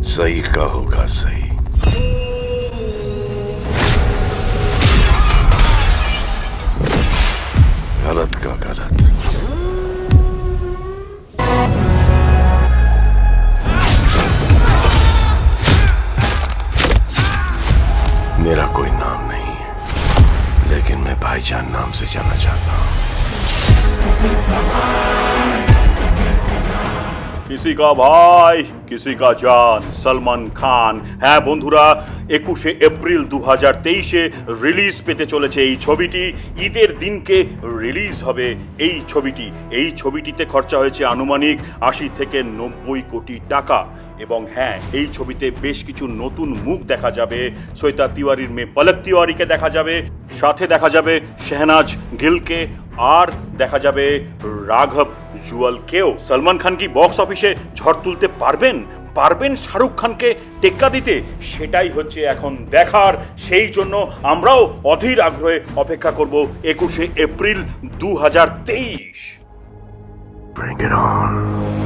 सही का होगा सही। गलत का गलत। मेरा कोई नाम नहीं है, लेकिन मैं भाईजान नाम से जाना चाहता हूं। किसी का भाई किसी का जान, সলমন খান। হ্যাঁ বন্ধুরা, 21শে এপ্রিল 2023-এ রিলিজ পেতে চলেছে এই ছবিটি। ঈদের দিনকে রিলিজ হবে এই ছবিটি। এই ছবিটিতে খরচা হয়েছে আনুমানিক 80 থেকে 90 কোটি টাকা। এবং হ্যাঁ, এই ছবিতে বেশ কিছু নতুন মুখ দেখা যাবে। শ্বেতা তিওয়ারির মেয়ে পলক তিওয়ারিকে দেখা যাবে, সাথে দেখা যাবে শেহনাজ গিলকে, আর দেখা যাবে রাঘব জুয়ালকেও। সলমন খান কি বক্স অফিসে ঝড় তুলতে পারবেন শাহরুখ খানকে টেক্কা দিতে? সেটাই হচ্ছে এখন দেখার। সেই জন্য আমরাও অধীর আগ্রহে অপেক্ষা করব 21শে এপ্রিল 2023। Bring it on.